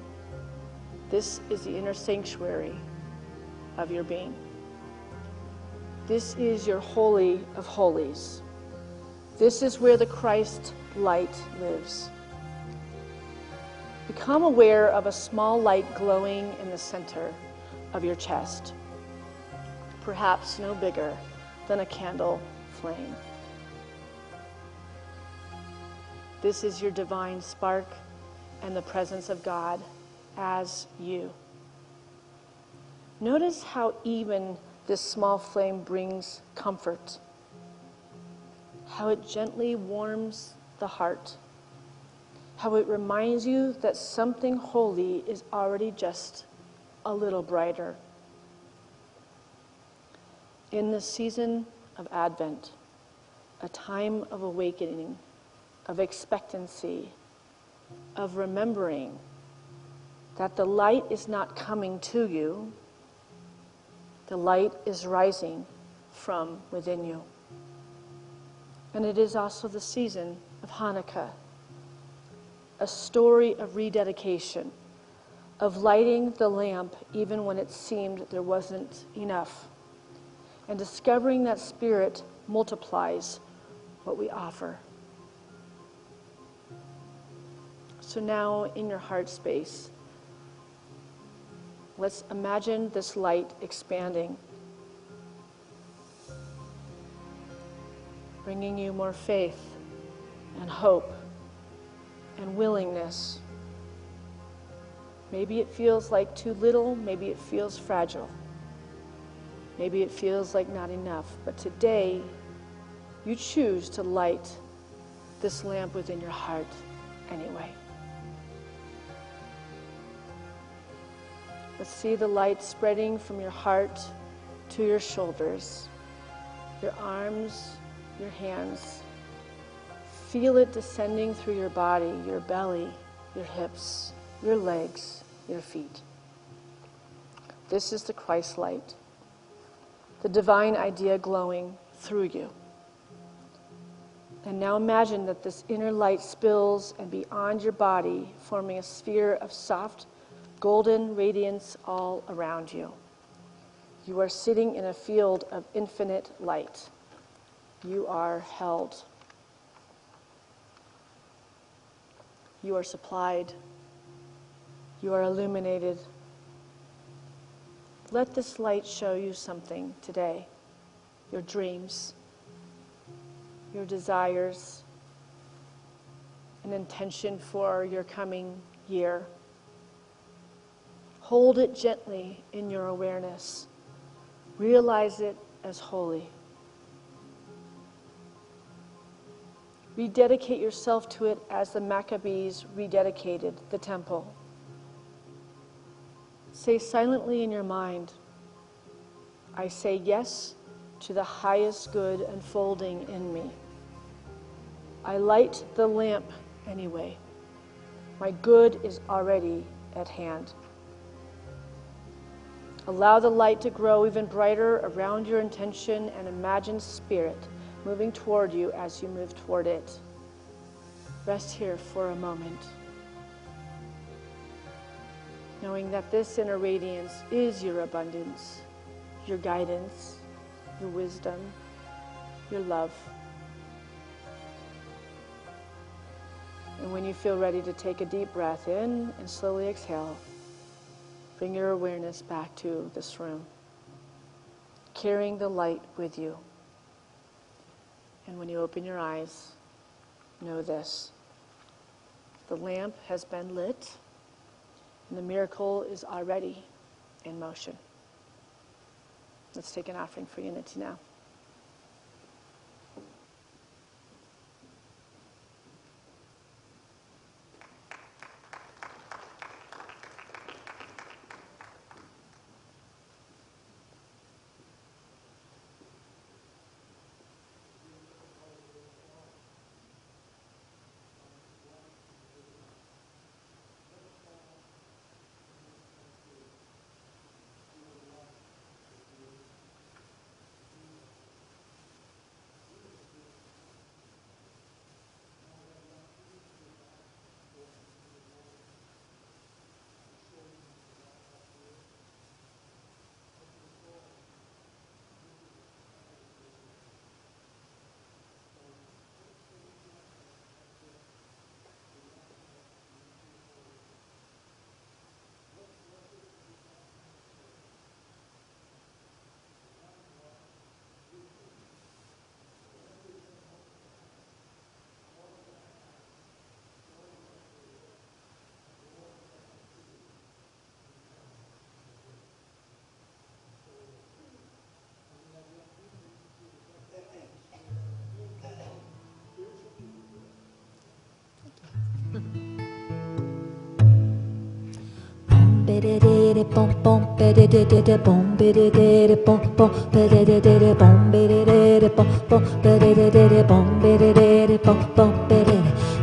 This is the inner sanctuary of your being. This is your holy of holies. This is where the Christ light lives. Become aware of a small light glowing in the center of your chest, perhaps no bigger than a candle flame. This is your divine spark and the presence of God as you. Notice how even this small flame brings comfort, how it gently warms the heart, how it reminds you that something holy is already just a little brighter. In this season of Advent, a time of awakening, of expectancy, of remembering that the light is not coming to you, the light is rising from within you. And it is also the season of Hanukkah, a story of rededication, of lighting the lamp even when it seemed there wasn't enough, and discovering that Spirit multiplies what we offer. So now, in your heart space, let's imagine this light expanding, bringing you more faith and hope and willingness. Maybe it feels like too little, maybe it feels fragile, maybe it feels like not enough, but today you choose to light this lamp within your heart anyway. Let's see the light spreading from your heart to your shoulders, your arms, your hands. Feel it descending through your body, your belly, your hips, your legs, your feet. This is the Christ light, the divine idea glowing through you. And now imagine that this inner light spills and beyond your body, forming a sphere of soft, golden radiance all around you. You are sitting in a field of infinite light. You are held. You are supplied. You are illuminated. Let this light show you something today. Your dreams, your desires, an intention for your coming year. Hold it gently in your awareness. Realize it as holy. Rededicate yourself to it as the Maccabees rededicated the temple. Say silently in your mind, I say yes to the highest good unfolding in me. I light the lamp anyway. My good is already at hand. Allow the light to grow even brighter around your intention and imagine spirit moving toward you as you move toward it. Rest here for a moment, knowing that this inner radiance is your abundance, your guidance, your wisdom, your love. And when you feel ready to take a deep breath in and slowly exhale, bring your awareness back to this room, carrying the light with you. And when you open your eyes, know this: the lamp has been lit and the miracle is already in motion. Let's take an offering for unity now.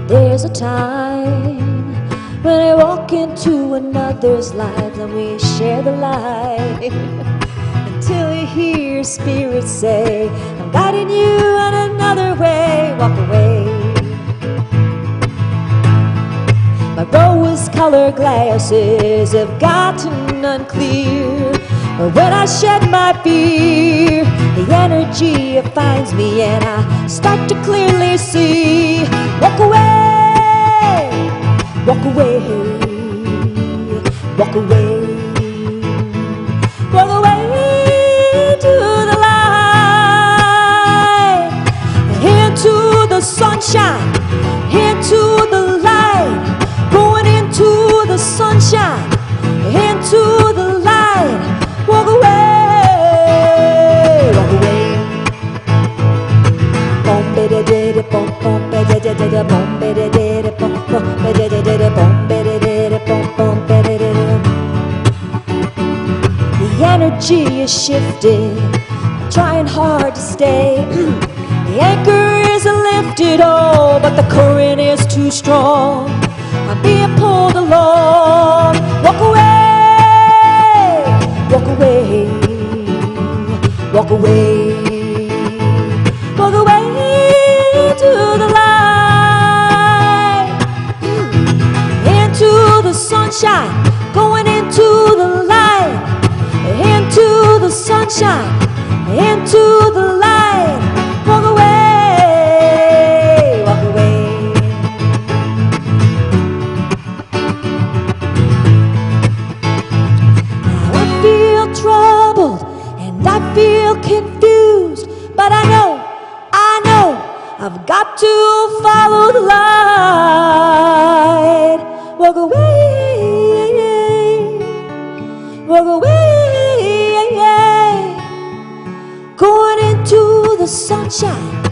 There's a time when I walk into another's life and we share the light until you hear spirit say, I'm guiding you on another way. Walk away. My rose-colored glasses have gotten unclear, but when I shed my fear, the energy finds me and I start to clearly see. Walk away, walk away, walk away, walk away to the light, into the sunshine, into the light. Going into the sunshine, into the light. Walk away, walk away. Bom bidi didi bom bom bidi didi bom bidi didi bom bom bidi didi bom bidi didi bom bom bidi didi. The energy is shifted, I'm trying hard to stay. The anchor isn't lifted, oh, but the current is too strong. I'm being pulled along. Walk away, walk away, walk away, walk away to the light, into the sunshine, going into the light, into the sunshine, into the light. Walk away, walk away. Troubled and I feel confused, but I know I've got to follow the light. Walk away, walk away, going into the sunshine,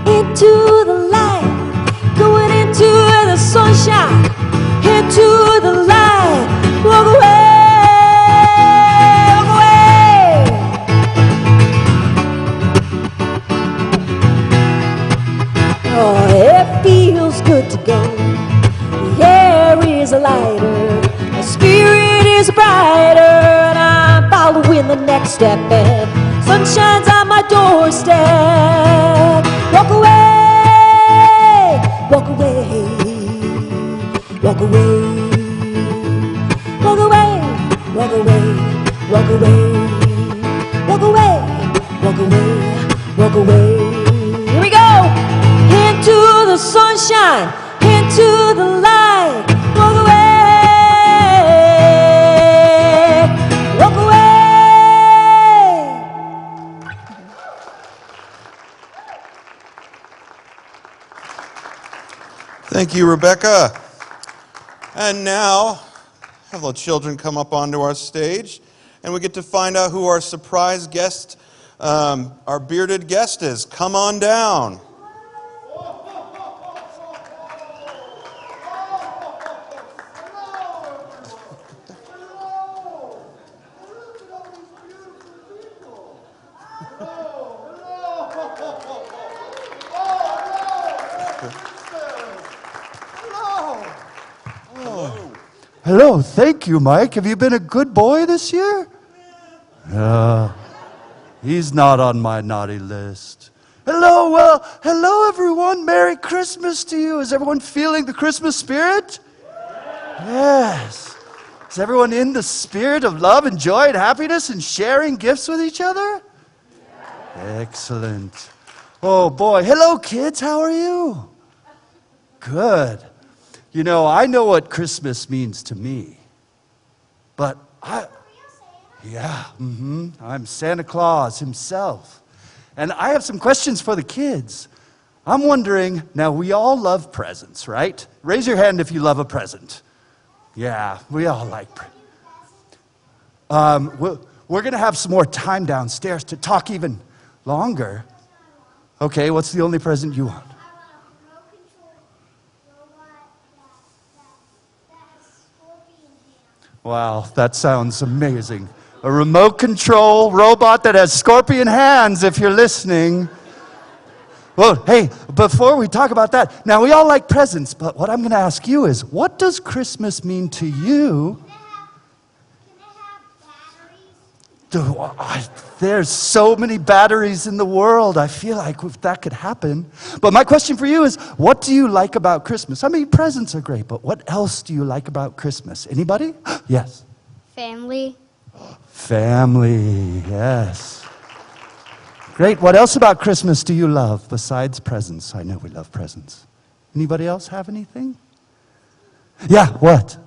into the light, going into the sunshine, into the light, walk away, walk away. Oh, it feels good to go. The air is lighter, my spirit is brighter, and I'm following the next step, and sun shines on my doorstep. Walk away, walk away, walk away, walk away, walk away, walk away, walk away, walk away, walk away. Here we go. Into the sunshine, into the light, walk away, walk away. Thank you, Rebecca. And now, have the children come up onto our stage, and we get to find out who our surprise guest, our bearded guest is. Come on down. Hello, thank you, Mike. Have you been a good boy this year? He's not on my naughty list. Hello everyone. Merry Christmas to you. Is everyone feeling the Christmas spirit? Yes. Is everyone in the spirit of love and joy and happiness and sharing gifts with each other? Excellent. Oh boy. Hello kids, how are you? Good. You know, I know what Christmas means to me, but I'm Santa Claus himself. And I have some questions for the kids. I'm wondering, now we all love presents, right? Raise your hand if you love a present. Yeah, we all like presents. We're going to have some more time downstairs to talk even longer. Okay, what's the only present you want? Wow, that sounds amazing. A remote control robot that has scorpion hands, if you're listening. Well, hey, before we talk about that, now we all like presents, but what I'm going to ask you is, what does Christmas mean to you? There's so many batteries in the world. I feel like if that could happen. But my question for you is, what do you like about Christmas? I mean, presents are great, but what else do you like about Christmas? Anybody? Yes. Family. Family, yes. Great. What else about Christmas do you love besides presents? I know we love presents. Anybody else have anything? Yeah, what?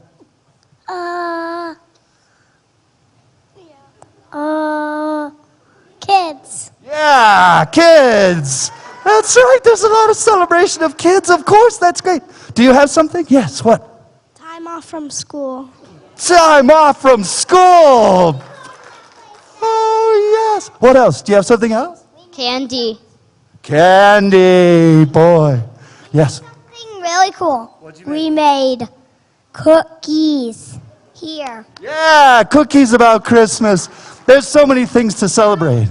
Kids. Yeah, kids. That's right. There's a lot of celebration of kids. Of course, that's great. Do you have something? Yes, what? Time off from school. Time off from school. Oh, yes. What else? Do you have something else? Candy. Candy, boy. Yes. Something really cool. We made cookies here. Yeah, cookies about Christmas. There's so many things to celebrate.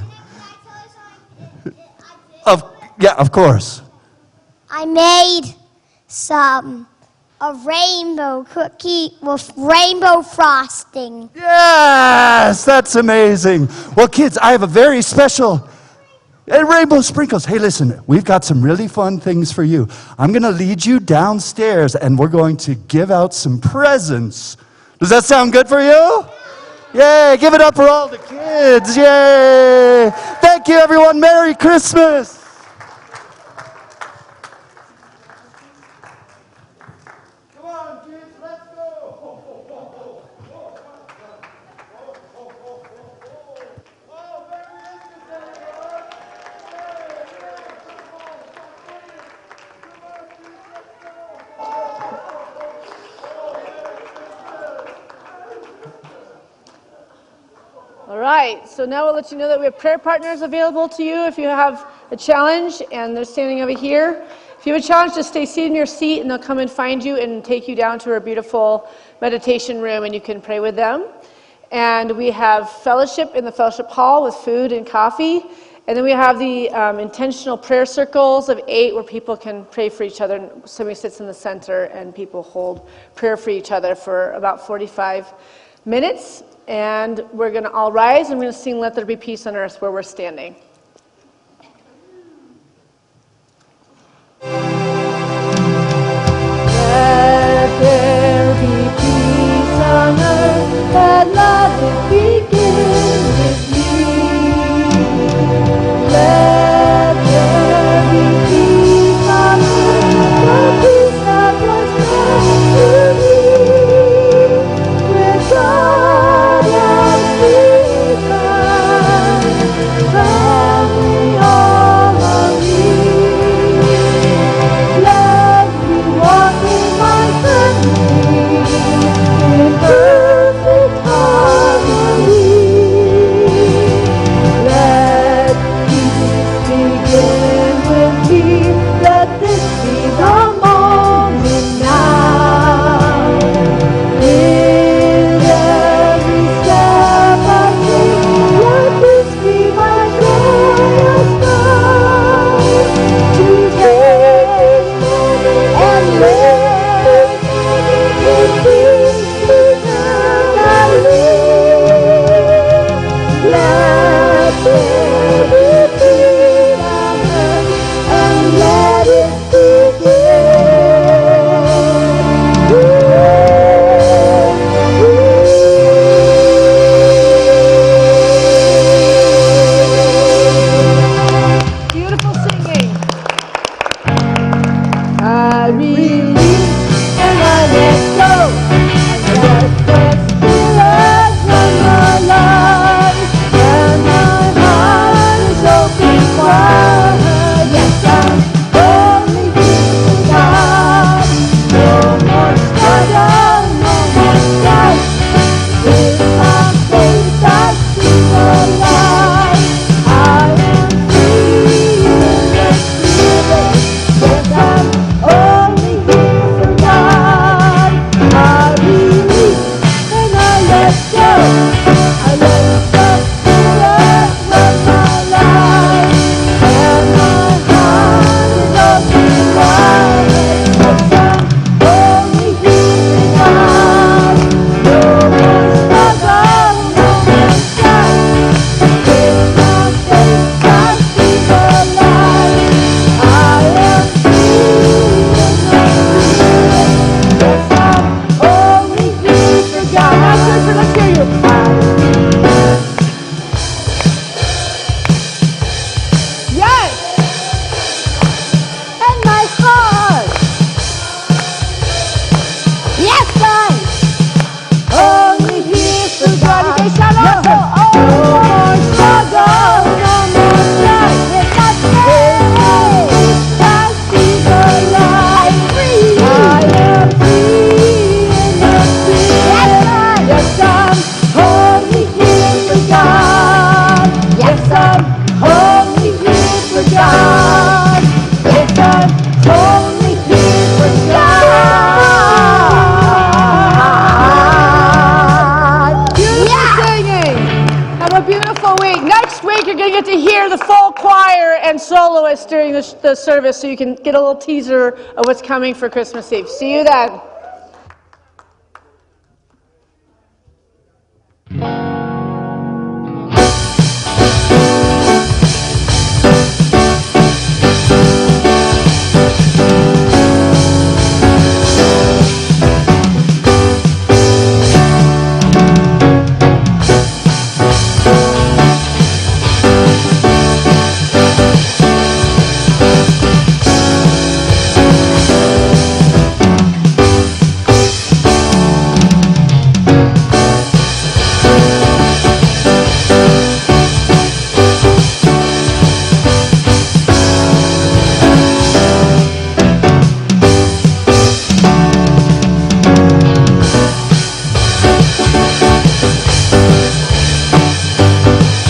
Of course. I made a rainbow cookie with rainbow frosting. Yes, that's amazing. Well, kids, I have a very special rainbow sprinkles. Hey, listen, we've got some really fun things for you. I'm going to lead you downstairs, and we're going to give out some presents. Does that sound good for you? Yay, give it up for all the kids. Yay. Thank you, everyone. Merry Christmas. Come on, kids, let's go. right, so now we'll let you know that we have prayer partners available to you if you have a challenge, and they're standing over here. If you have a challenge, just stay seated in your seat, and they'll come and find you and take you down to our beautiful meditation room, and you can pray with them. And we have fellowship in the fellowship hall with food and coffee. And then we have the intentional prayer circles of 8 where people can pray for each other. And somebody sits in the center, and people hold prayer for each other for about 45 minutes. And we're going to all rise, and we're going to sing Let There Be Peace on Earth where we're standing. Let there be peace on earth, and let it begin with me. Let there be peace on earth, the peace that was meant to me. Where God has begun, let me all of me. Let me walk in my family in perfect harmony. Let peace begin with me. Let this be the moment now. In every step I take, let this be my joyous vow. Today and let this peace be that I live. Let there be peace on earth, and let it begin. Beautiful singing. I release and I let go. I let the spirit run my life, and my heart is open wide. Yes, I'm only here for God. No more struggle, no more strife. With my faith I see the light. I am free in the spirit. Yes, I'm only here for God. I release and I let go. I let the spirit run my life, and my heart is open wide. Yes, I'm only here for God. No more struggle, no more strife. With my faith I see the light. I am free in the spirit. Yes, I'm only here for God. Now, church, let's hear you. Yes. And my heart. Yes, I'm only here for God. You can shout out. No more struggle, no more strife. With my faith I see the light. I am free in the spirit. Yes, I'm only here for God. Yes, I'm only here for God. Yes, I'm only here for God. Beautiful singing. Have a beautiful week. Next week, you're going to get to hear the full choir and soloists during the service, so you can get a little teaser of what's coming for Christmas Eve. See you then.